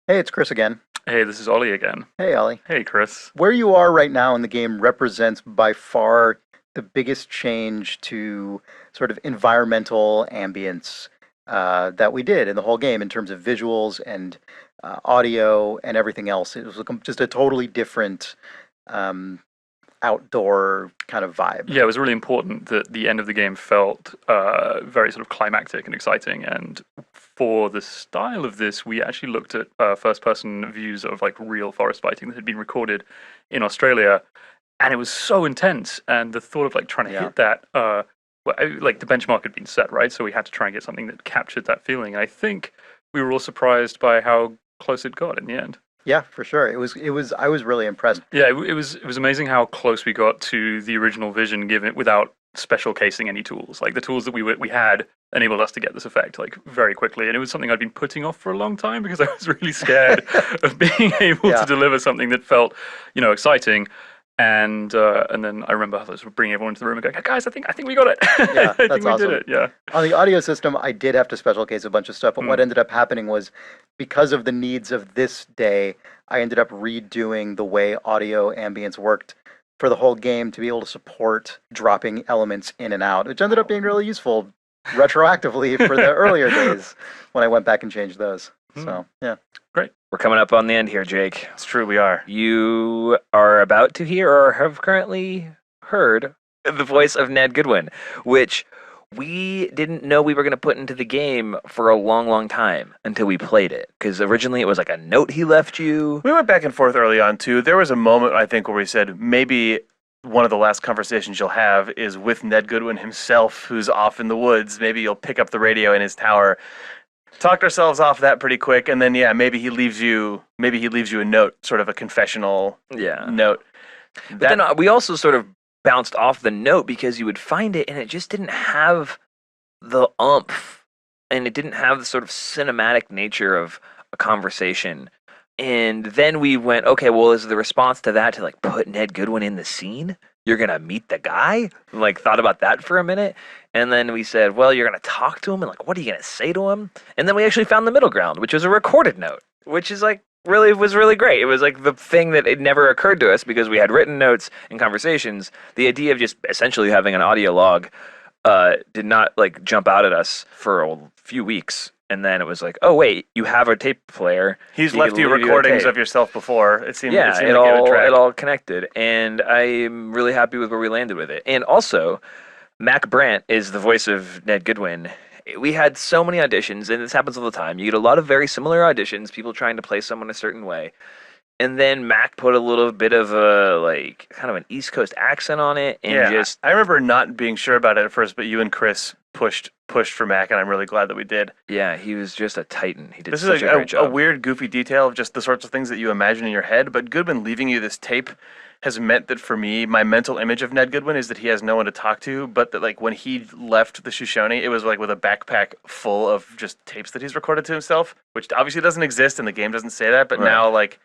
Hey, it's Chris again. Hey, this is Ollie again. Hey, Ollie. Hey, Chris. Where you are right now in the game represents by far the biggest change to sort of environmental ambience that we did in the whole game in terms of visuals and audio and everything else. It was just a totally different um, outdoor kind of vibe. Yeah, it was really important that the end of the game felt very sort of climactic and exciting. And for the style of this, we actually looked at first-person views of like real forest fighting that had been recorded in Australia, and it was so intense. And the thought of like trying to Yeah. hit that, like the benchmark had been set, right? So we had to try and get something that captured that feeling. And I think we were all surprised by how close it got in the end. Yeah, for sure. It was I was really impressed. Yeah, it was amazing how close we got to the original vision, given without special casing any tools. Like the tools that we had enabled us to get this effect like very quickly, and it was something I'd been putting off for a long time because I was really scared of being able Yeah. to deliver something that felt, exciting. And then I remember sort of bringing everyone into the room and going, guys, I think we got it. Yeah, I think that's we awesome. did it. Yeah. On the audio system, I did have to special case a bunch of stuff, but what Mm. ended up happening was because of the needs of this day, I ended up redoing the way audio ambience worked for the whole game to be able to support dropping elements in and out, which ended up being really useful retroactively for the earlier days when I went back and changed those. So, yeah. Great. We're coming up on the end here, Jake. It's true, we are. You are about to hear or have currently heard the voice of Ned Goodwin, which we didn't know we were going to put into the game for a long, long time until we played it. Because originally it was like a note he left you. We went back and forth early on, too. There was a moment, I think, where we said maybe one of the last conversations you'll have is with Ned Goodwin himself, who's off in the woods. Maybe you'll pick up the radio in his tower. Talked ourselves off that pretty quick, and then, yeah, maybe he leaves you a note, sort of a confessional note. But then we also sort of bounced off the note because you would find it and it just didn't have the oomph and it didn't have the sort of cinematic nature of a conversation. And then we went, okay, well, is the response to that to like put Ned Goodwin in the scene? You're going to meet the guy? Like thought about that for a minute. And then we said, well, you're going to talk to him and like, what are you going to say to him? And then we actually found the middle ground, which was a recorded note, which is like, was really great. It was like the thing that it never occurred to us because we had written notes and conversations. The idea of just essentially having an audio log did not like jump out at us for a few weeks. And then it was like, oh wait, you have a tape player. He's left you recordings of yourself before. It seemed Yeah, like it it had a track. all connected, and I'm really happy with where we landed with it. And also, Mac Brandt is the voice of Ned Goodwin. We had so many auditions, and this happens all the time. You get a lot of very similar auditions, people trying to play someone a certain way. And then Mac put a little bit of a, like, kind of an East Coast accent on it, and just... I remember not being sure about it at first, but you and Chris pushed for Mac, and I'm really glad that we did. Yeah, he was just a titan. He did This such is a great job. a weird, goofy detail of just the sorts of things that you imagine in your head, but Goodwin leaving you this tape has meant that for me, my mental image of Ned Goodwin is that he has no one to talk to, but that like when he left the Shoshone, it was like with a backpack full of just tapes that he's recorded to himself, which obviously doesn't exist and the game doesn't say that, but Right. now like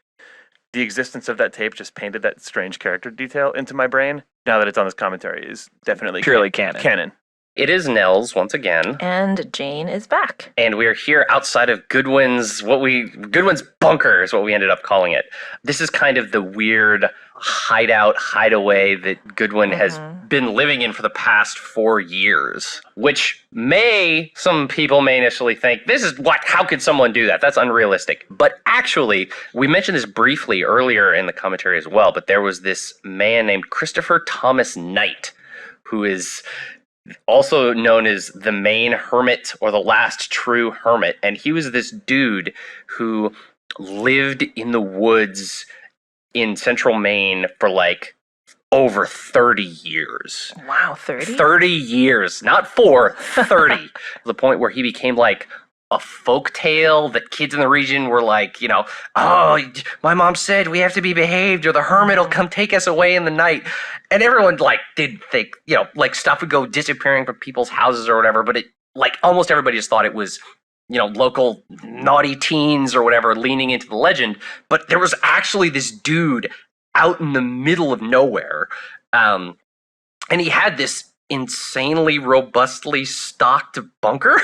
the existence of that tape just painted that strange character detail into my brain. Now that it's on this commentary is definitely Purely canon. Canon. It is Nels once again, And Jane is back. and we are here outside of Goodwin's Bunker is what we ended up calling it. This is kind of the weird hideaway that Goodwin has been living in for the past 4 years, which some people may initially think, how could someone do that? That's unrealistic. But actually, we mentioned this briefly earlier in the commentary as well, but there was this man named Christopher Thomas Knight, who is also known as the Maine Hermit or the Last True Hermit. And he was this dude who lived in the woods in central Maine for like over 30 years. Wow, 30? 30 years, not 4, 30. To the point where he became like a folk tale that kids in the region were like, oh, my mom said we have to be behaved or the hermit will come take us away in the night. And everyone like did think, like stuff would go disappearing from people's houses or whatever, but it like almost everybody just thought it was, local naughty teens or whatever leaning into the legend. But there was actually this dude out in the middle of nowhere. And he had this insanely robustly stocked bunker.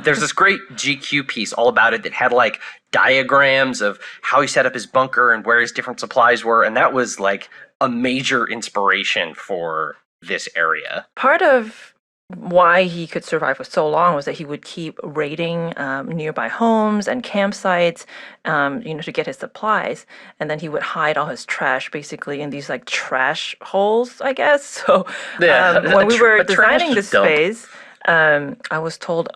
There's this great GQ piece all about it that had like diagrams of how he set up his bunker and where his different supplies were, and that was like a major inspiration for this area. Part of why he could survive for so long was that he would keep raiding nearby homes and campsites, to get his supplies, and then he would hide all his trash basically in these like trash holes, I guess. So when we were designing this space, I was told,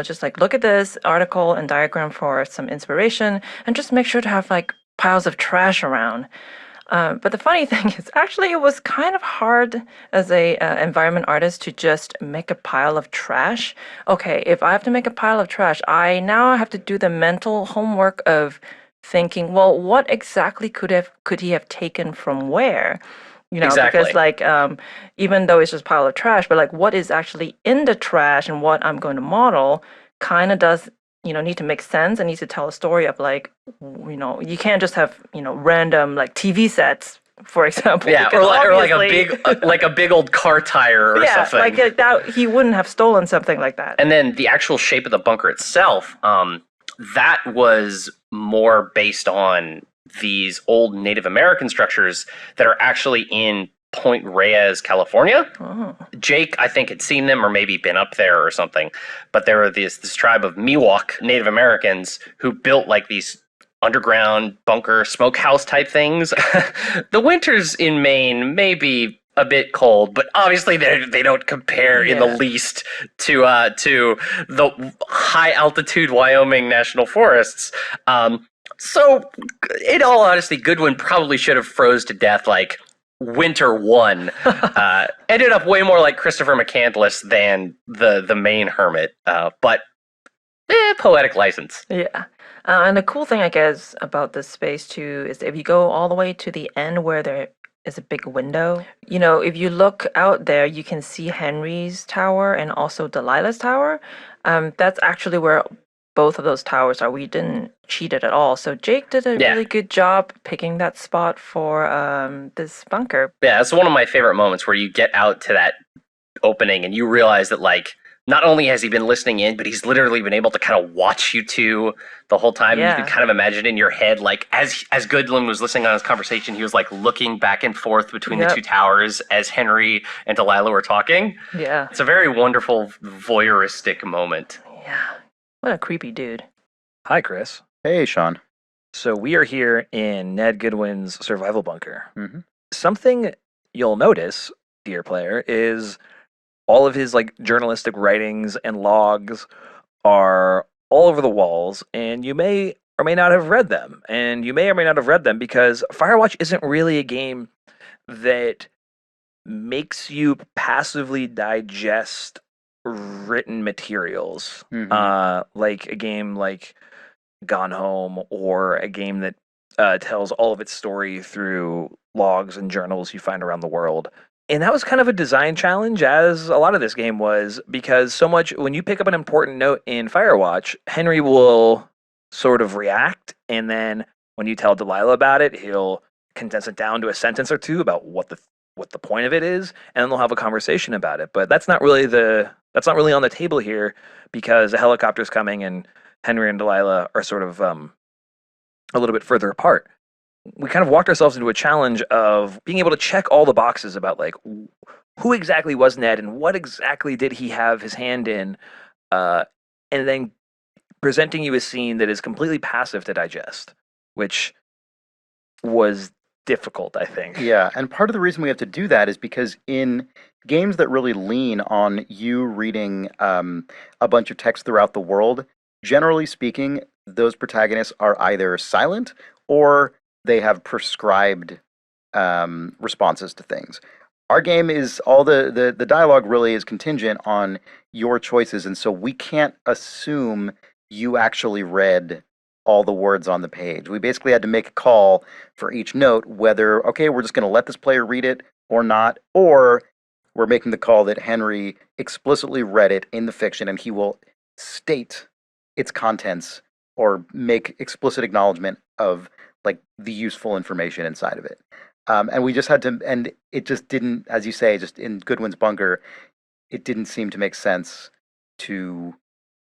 just like look at this article and diagram for some inspiration, and just make sure to have like piles of trash around. But the funny thing is, actually, it was kind of hard as a environment artist to just make a pile of trash. Okay, if I have to make a pile of trash, I now have to do the mental homework of thinking, well, what exactly could he have taken from where? Exactly. Because like even though it's just a pile of trash, but like what is actually in the trash and what I'm going to model kind of does need to make sense and needs to tell a story of like, you can't just have, random like TV sets, for example. Yeah, or like a big old car tire or something. Like that, he wouldn't have stolen something like that. And then the actual shape of the bunker itself, that was more based on these old Native American structures that are actually in Point Reyes, California. Oh. Jake, I think, had seen them or maybe been up there or something. But there were this tribe of Miwok Native Americans who built like these underground bunker smokehouse type things. The winters in Maine may be a bit cold, but obviously they don't compare in the least to the high altitude Wyoming national forests. So, in all honesty, Goodwin probably should have froze to death like winter one. Ended up way more like Christopher McCandless than the main hermit, but poetic license. Yeah. And the cool thing, I guess, about this space too is if you go all the way to the end where there is a big window, if you look out there, you can see Henry's tower and also Delilah's tower. That's actually where both of those towers are. We didn't cheat it at all. So Jake did a really good job picking that spot for this bunker. Yeah, it's one of my favorite moments where you get out to that opening and you realize that like not only has he been listening in, but he's literally been able to kind of watch you two the whole time. Yeah. You can kind of imagine in your head, like as Goodwin was listening on his conversation, he was like looking back and forth between the two towers as Henry and Delilah were talking. Yeah. It's a very wonderful voyeuristic moment. Yeah. What a creepy dude. Hi, Chris. Hey, Sean. So we are here in Ned Goodwin's survival bunker. Mm-hmm. Something you'll notice, dear player, is all of his like journalistic writings and logs are all over the walls, and you may or may not have read them. And you may or may not have read them because Firewatch isn't really a game that makes you passively digest written materials, like a game like Gone Home, or a game that tells all of its story through logs and journals you find around the world. And that was kind of a design challenge, as a lot of this game was, because so much when you pick up an important note in Firewatch, Henry will sort of react, and then when you tell Delilah about it, he'll condense it down to a sentence or two about what the point of it is, and then they'll have a conversation about it. But that's not really on the table here, because the helicopter's coming and Henry and Delilah are sort of a little bit further apart. We kind of walked ourselves into a challenge of being able to check all the boxes about like who exactly was Ned and what exactly did he have his hand in, and then presenting you a scene that is completely passive to digest, which was difficult, I think. Yeah, and part of the reason we have to do that is because in games that really lean on you reading a bunch of text throughout the world, generally speaking, those protagonists are either silent or they have prescribed responses to things. Our game is all the dialogue really is contingent on your choices, and so we can't assume you actually read all the words on the page. We basically had to make a call for each note, whether, okay, we're just going to let this player read it or not, or we're making the call that Henry explicitly read it in the fiction and he will state its contents or make explicit acknowledgement of like the useful information inside of it. And we just had to, and it just didn't, as you say, just in Goodwins Bunker, it didn't seem to make sense to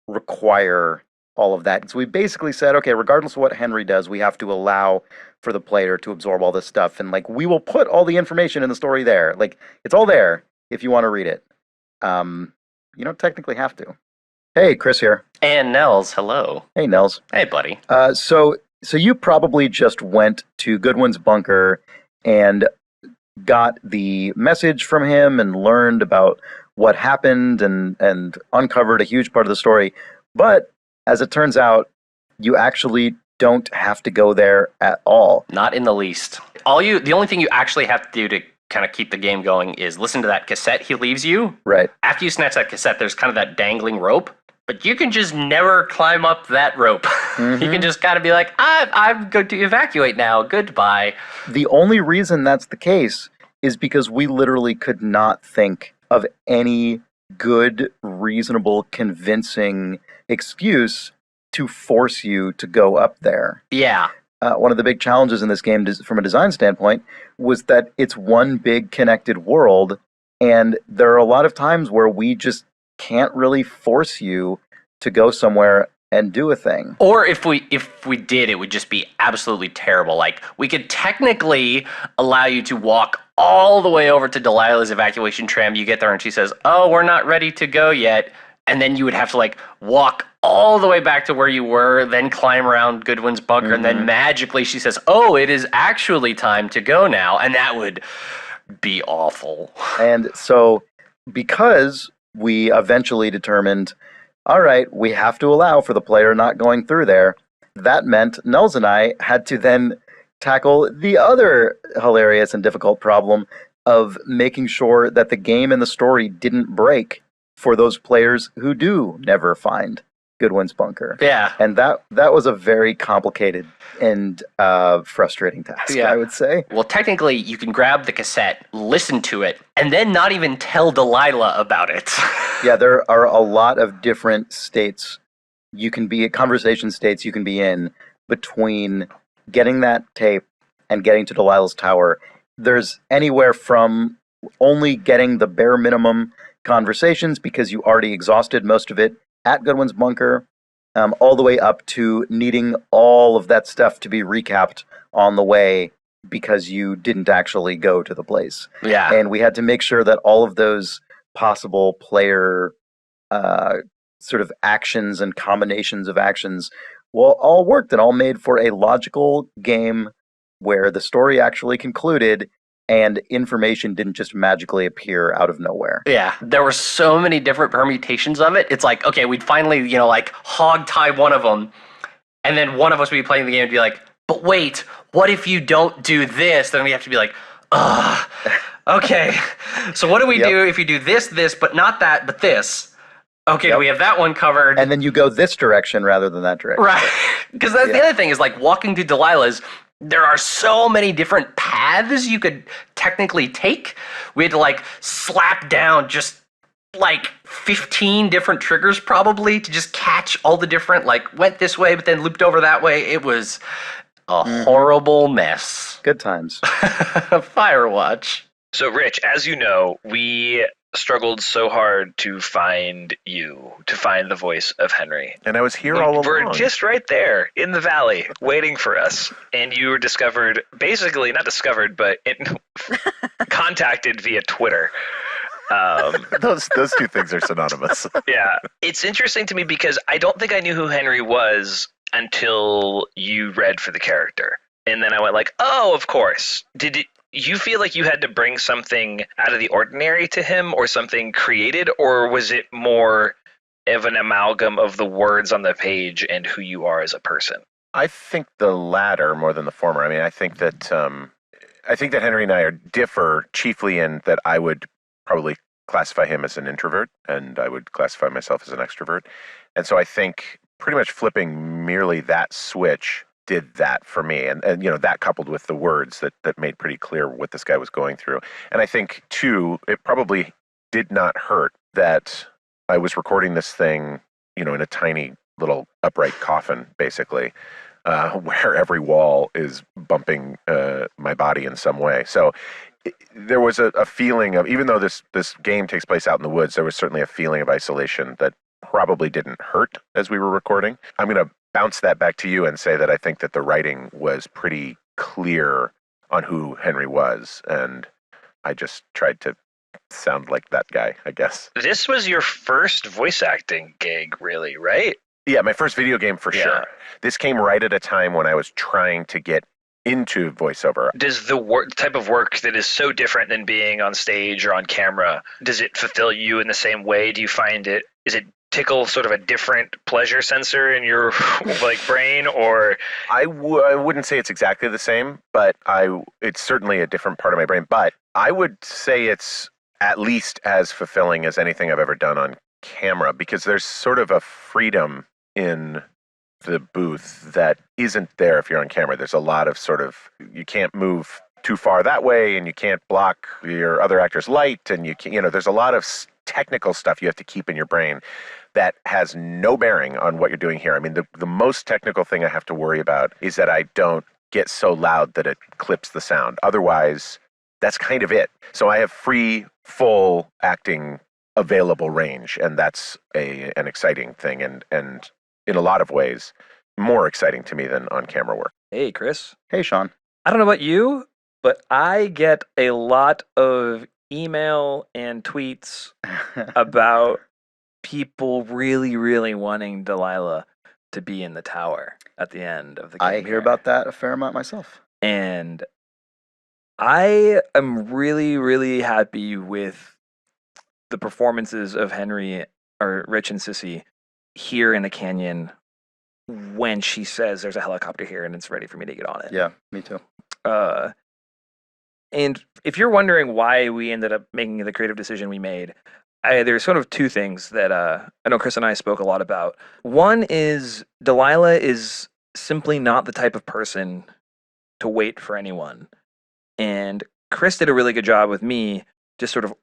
require all of that. So we basically said, okay, regardless of what Henry does, we have to allow for the player to absorb all this stuff. And like, we will put all the information in the story there. Like, it's all there if you want to read it. You don't technically have to. Hey, Chris here. And Nels, hello. Hey, Nels. Hey, buddy. So you probably just went to Goodwins Bunker and got the message from him and learned about what happened and uncovered a huge part of the story. But as it turns out, you actually don't have to go there at all. Not in the least. The only thing you actually have to do to kind of keep the game going is listen to that cassette he leaves you. Right. After you snatch that cassette, there's kind of that dangling rope, but you can just never climb up that rope. Mm-hmm. You can just kind of be like, I'm going to evacuate now. Goodbye. The only reason that's the case is because we literally could not think of any good, reasonable, convincing excuse to force you to go up there. Yeah. One of the big challenges in this game, from a design standpoint, was that it's one big connected world, and there are a lot of times where we just can't really force you to go somewhere and do a thing. Or if we did, it would just be absolutely terrible. Like, we could technically allow you to walk all the way over to Delilah's evacuation tram. You get there and she says, "Oh, we're not ready to go yet." And then you would have to like walk all the way back to where you were, then climb around Goodwin's Bunker, and then magically she says, "Oh, it is actually time to go now." And that would be awful. And so, because we eventually determined, all right, we have to allow for the player not going through there, that meant Nels and I had to then tackle the other hilarious and difficult problem of making sure that the game and the story didn't break for those players who do never find Goodwin's Bunker. Yeah. And that was a very complicated and frustrating task, I would say. Well, technically, you can grab the cassette, listen to it, and then not even tell Delilah about it. Yeah, there are a lot of different states you can be, conversation states you can be in between getting that tape and getting to Delilahs Tower. There's anywhere from only getting the bare minimum conversations because you already exhausted most of it at Goodwin's Bunker, all the way up to needing all of that stuff to be recapped on the way because you didn't actually go to the place. Yeah. And we had to make sure that all of those possible player sort of actions and combinations of actions all worked and all made for a logical game where the story actually concluded and information didn't just magically appear out of nowhere. Yeah, there were so many different permutations of it. It's like, okay, we'd finally, like hog tie one of them, and then one of us would be playing the game and be like, but wait, what if you don't do this? Then we have to be like, okay, so what do we do if you do this, but not that, but this? Okay, we have that one covered. And then you go this direction rather than that direction. Right, because that's the other thing is like walking to Delilah's, there are so many different paths you could technically take. We had to like slap down just like 15 different triggers probably to just catch all the different, like went this way but then looped over that way. It was a horrible mess. Good times. Firewatch. So Rich, as you know, we struggled so hard to find the voice of Henry. And I was here all along. We're just right there in the valley waiting for us. And you were discovered, basically not discovered, but contacted via Twitter. Those two things are synonymous. Yeah. It's interesting to me because I don't think I knew who Henry was until you read for the character. And then I went like, oh, of course. Did you feel like you had to bring something out of the ordinary to him or something created, or was it more of an amalgam of the words on the page and who you are as a person? I think the latter more than the former. I mean, I think that Henry and I differ chiefly in that I would probably classify him as an introvert and I would classify myself as an extrovert. And so I think pretty much flipping merely that switch did that for me. And that coupled with the words that made pretty clear what this guy was going through. And I think, too, it probably did not hurt that I was recording this thing, in a tiny little upright coffin, basically, where every wall is bumping my body in some way. So there was a feeling of, even though this game takes place out in the woods, there was certainly a feeling of isolation that probably didn't hurt as we were recording. I'm going to bounce that back to you and say that I think that the writing was pretty clear on who Henry was, and I just tried to sound like that guy, I guess. This was your first voice acting gig, really, right? Yeah, my first video game for Yeah. sure. This came right at a time when I was trying to get into voiceover. Does the type of work that is so different than being on stage or on camera, does it fulfill you in the same way? Do you find is it tickle sort of a different pleasure sensor in your like brain, or? I wouldn't say it's exactly the same, but it's certainly a different part of my brain. But I would say it's at least as fulfilling as anything I've ever done on camera, because there's sort of a freedom in the booth that isn't there if you're on camera. There's a lot of you can't move too far that way, and you can't block your other actor's light, and there's a lot of technical stuff you have to keep in your brain that has no bearing on what you're doing here. I mean, the most technical thing I have to worry about is that I don't get so loud that it clips the sound. Otherwise, that's kind of it. So I have free, full acting available range, and that's an exciting thing, and in a lot of ways more exciting to me than on camera work. Hey, Chris. Hey, Sean. I don't know about you, but I get a lot of email and tweets about people really, really wanting Delilah to be in the tower at the end of the game. I hear about that a fair amount myself. And I am really, really happy with the performances of Henry, or Rich and Sissy, here in the canyon when she says there's a helicopter here and it's ready for me to get on it. Yeah, me too. And if you're wondering why we ended up making the creative decision we made, there's sort of two things that I know Chris and I spoke a lot about. One is Delilah is simply not the type of person to wait for anyone. And Chris did a really good job with me just sort of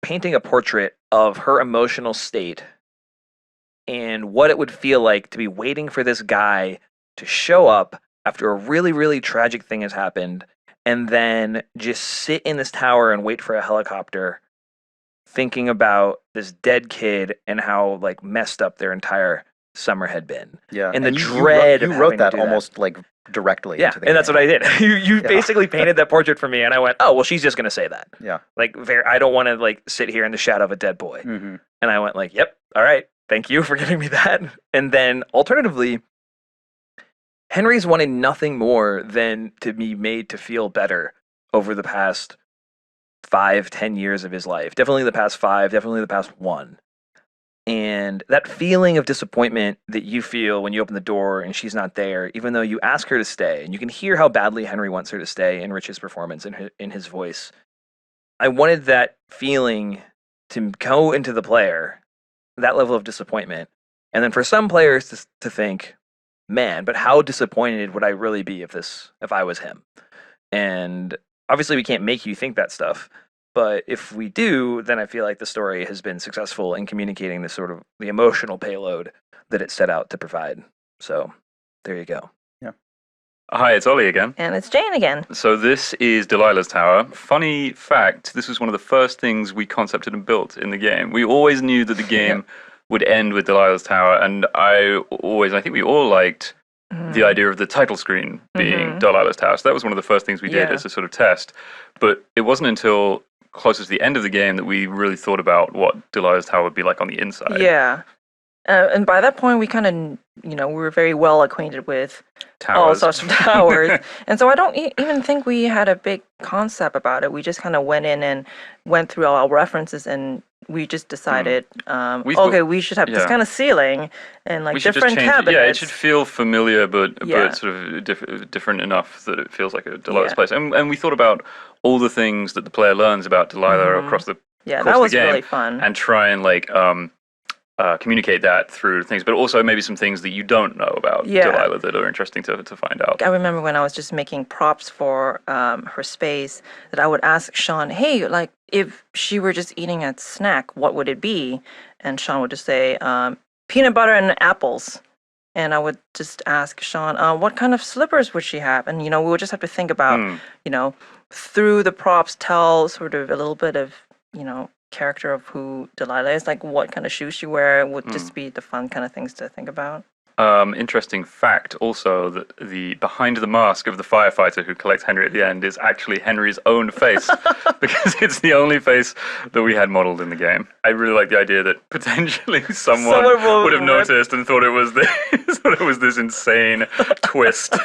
painting a portrait of her emotional state and what it would feel like to be waiting for this guy to show up after a really, really tragic thing has happened, and then just sit in this tower and wait for a helicopter, thinking about this dead kid and how messed up their entire summer had been. Yeah, and the you dread. You wrote that almost directly. Yeah, into the and that's game. what I did. You basically painted that portrait for me, and I went, oh well, she's just gonna say that. Yeah, I don't want to sit here in the shadow of a dead boy. Mm-hmm. And I went yep, all right, thank you for giving me that. And then alternatively, Henry's wanted nothing more than to be made to feel better over the past 5-10 years of his life. Definitely the past 5, definitely the past 1. And that feeling of disappointment that you feel when you open the door and she's not there, even though you ask her to stay, and you can hear how badly Henry wants her to stay in Rich's performance, in his voice. I wanted that feeling to go into the player, that level of disappointment. And then for some players to think, man, but how disappointed would I really be if I was him? And obviously we can't make you think that stuff, but if we do, then I feel like the story has been successful in communicating this sort of the emotional payload that it set out to provide. So there you go. Yeah. Hi, it's Ollie again. And it's Jane again. So this is Delilahs Tower. Funny fact, this was one of the first things we concepted and built in the game. We always knew that the game would end with Delilahs Tower, and I think we all liked the idea of the title screen being Delilahs Tower. So that was one of the first things we did as a sort of test. But it wasn't until closer to the end of the game that we really thought about what Delilahs Tower would be like on the inside. Yeah. And by that point, we kind of, we were very well acquainted with all sorts of towers. And so I don't even think we had a big concept about it. We just kind of went in and went through all our references, and we just decided, we should have this kind of ceiling and different cabinets. Yeah, it should feel familiar, but sort of different enough that it feels like a Delilah's place. And we thought about all the things that the player learns about Delilah across the that course was of the game, really fun. and try and communicate that through things, but also maybe some things that you don't know about Delilah that are interesting to find out. I remember when I was just making props for her space that I would ask Sean, hey, if she were just eating a snack, what would it be? And Sean would just say, peanut butter and apples. And I would just ask Sean, what kind of slippers would she have? And, we would just have to think about, through the props, tell sort of a little bit of, character of who Delilah is, like what kind of shoes she wear would just be the fun kind of things to think about. Interesting fact also that the behind the mask of the firefighter who collects Henry at the end is actually Henry's own face because it's the only face that we had modeled in the game. I really like the idea that potentially someone would have noticed and thought it was this insane twist.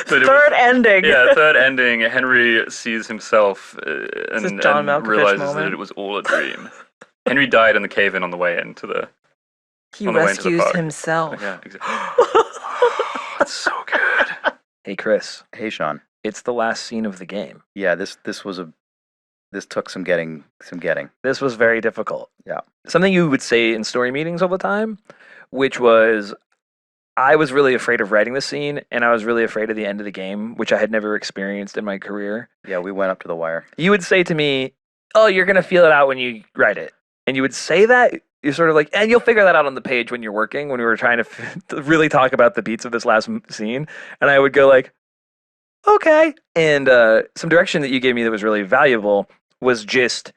Third ending. Yeah, third ending. Henry sees himself and John Malkovich realizes moment. that it was all a dream. Henry died in the cave-in on the way into the. He on the way into the rescues park. himself. Yeah, exactly. It's so good. Hey, Chris, Hey, Sean. it's the last scene of the game. Yeah, this took some getting. This was very difficult. Yeah. Something you would say in story meetings all the time, which was, I was really afraid of writing the scene, and I was really afraid of the end of the game, which I had never experienced in my career. Yeah, we went up to the wire. You would say to me, "Oh, you're gonna feel it out when you write it," and you would say that. You're sort of like, and you'll figure that out on the page when you're working. When we were trying to really talk about the beats of this last scene, and I would go like, "Okay." And some direction that you gave me that was really valuable was just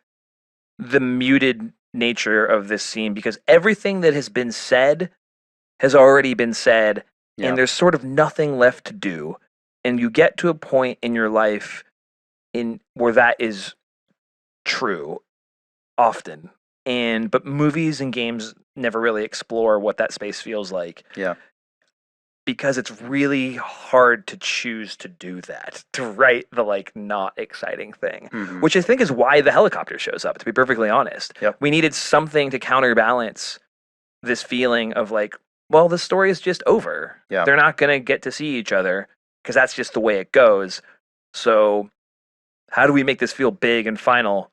the muted nature of this scene, because everything that has been said has already been said, Yeah. and there's sort of nothing left to do. And you get to a point in your life where that is true often. But movies and games never really explore what that space feels like. Yeah. Because it's really hard to choose to do that, to write the like not exciting thing, Mhm. which I think is why the helicopter shows up, to be perfectly honest. Yep. We needed something to counterbalance this feeling of like, well, the story is just over. Yeah. They're not going to get to see each other because that's just the way it goes. So how do we make this feel big and final?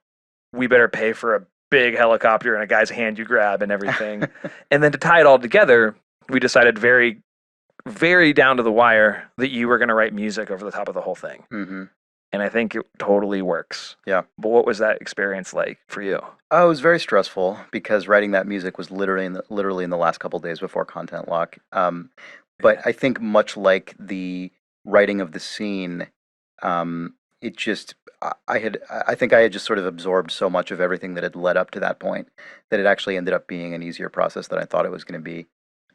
We better pay for a big helicopter and a guy's hand you grab and everything. And then to tie it all together, we decided very, very down to the wire that you were going to write music over the top of the whole thing. Mm-hmm. And I think it totally works. Yeah. But what was that experience like for you? Oh, it was very stressful because writing that music was literally in the last couple days before content lock. But I think much like the writing of the scene, it just I think I had just sort of absorbed so much of everything that had led up to that point that it actually ended up being an easier process than I thought it was going to be.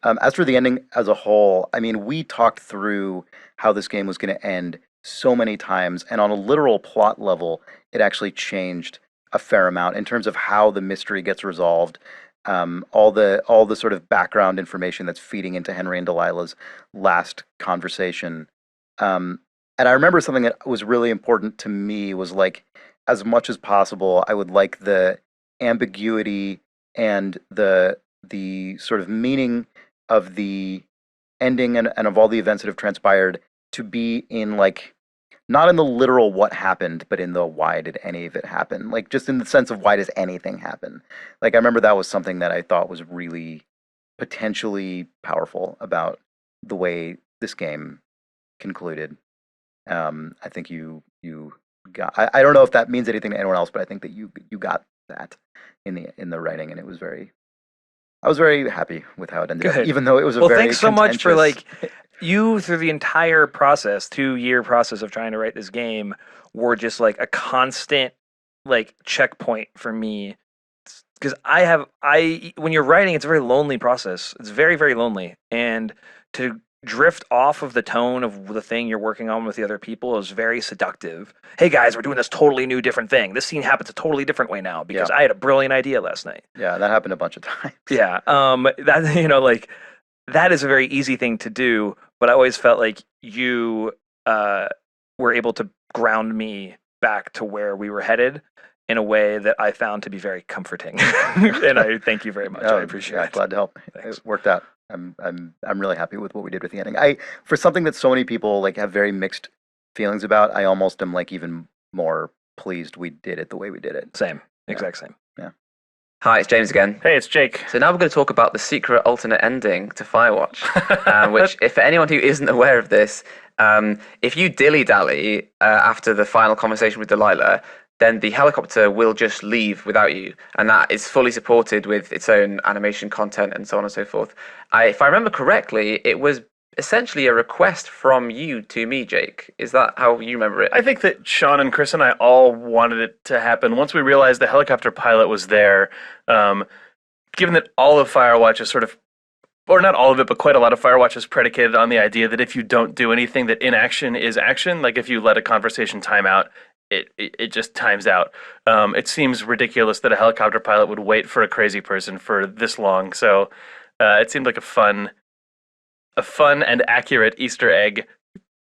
As for the ending as a whole, I mean, we talked through how this game was going to end so many times, and on a literal plot level, it actually changed a fair amount in terms of how the mystery gets resolved. All the sort of background information that's feeding into Henry and Delilah's last conversation. And I remember something that was really important to me was like, as much as possible, I would like the ambiguity and the sort of meaning of the ending and of all the events that have transpired to be in like, not in the literal what happened, but in the why did any of it happen? Like just in the sense of why does anything happen? Like I remember that was something that I thought was really potentially powerful about the way this game concluded. I think you got. I don't know if that means anything to anyone else, but I think that you got that in the writing, and it was very. I was very happy with how it ended up, Good. even though it was a Well, very thanks so much for contentious- like you through the entire process, 2-year process of trying to write this game, were just like a constant like checkpoint for me. Because when you're writing, it's a very lonely process. It's very, very lonely, and to drift off of the tone of the thing you're working on with the other people is very seductive. Hey guys, we're doing this totally new, different thing. This scene happens a totally different way now because I had a brilliant idea last night. Yeah, that happened a bunch of times. Yeah, that like that is a very easy thing to do, but I always felt like you were able to ground me back to where we were headed in a way that I found to be very comforting. And I thank you very much. I appreciate it. Glad to help. Thanks. It worked out. I'm really happy with what we did with the ending. For something that so many people like have very mixed feelings about, I almost am like even more pleased we did it the way we did it. Same. Exact same. Yeah. Hi, it's James again. Hey, it's Jake. So now we're going to talk about the secret alternate ending to Firewatch, which, if for anyone who isn't aware of this, if you dilly-dally after the final conversation with Delilah, then the helicopter will just leave without you, and that is fully supported with its own animation content and so on and so forth. If I remember correctly, it was essentially a request from you to me, Jake. Is that how you remember it? I think that Sean and Chris and I all wanted it to happen. Once we realized the helicopter pilot was there, given that all of Firewatch is sort of, or not all of it, but quite a lot of Firewatch is predicated on the idea that if you don't do anything, that inaction is action. Like if you let a conversation time out, it just times out. It seems ridiculous that a helicopter pilot would wait for a crazy person for this long. So it seemed like a fun and accurate Easter egg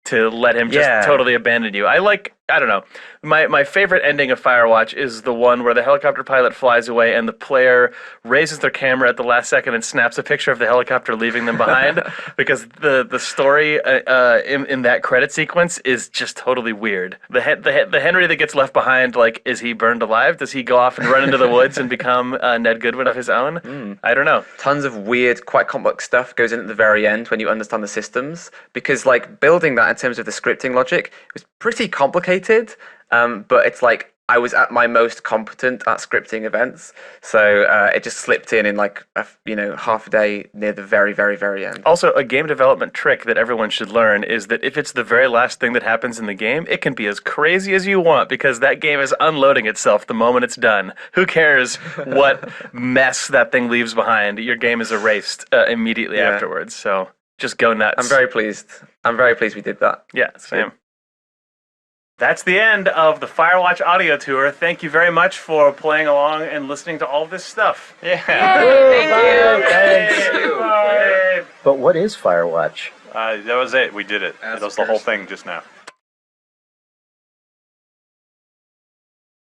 to let him just totally abandon you. I don't know. My favorite ending of Firewatch is the one where the helicopter pilot flies away and the player raises their camera at the last second and snaps a picture of the helicopter leaving them behind, because the story in that credit sequence is just totally weird. The Henry that gets left behind, like, is he burned alive? Does he go off and run into the woods and become Ned Goodwin of his own? I don't know. Tons of weird, quite complex stuff goes in at the very end when you understand the systems, because like building that in terms of the scripting logic was pretty complicated. But it's like I was at my most competent at scripting events, so it just slipped in like half a day near the very, very, very end. Also, a game development trick that everyone should learn is that if it's the very last thing that happens in the game, it can be as crazy as you want, because that game is unloading itself the moment it's done. Who cares what mess that thing leaves behind? Your game is erased immediately afterwards, so just go nuts. I'm very pleased. I'm very pleased we did that. Yeah, same. That's the end of the Firewatch audio tour. Thank you very much for playing along and listening to all this stuff. Yeah. Thank you. Bye. But what is Firewatch? That was it. We did it. That was the whole thing just now.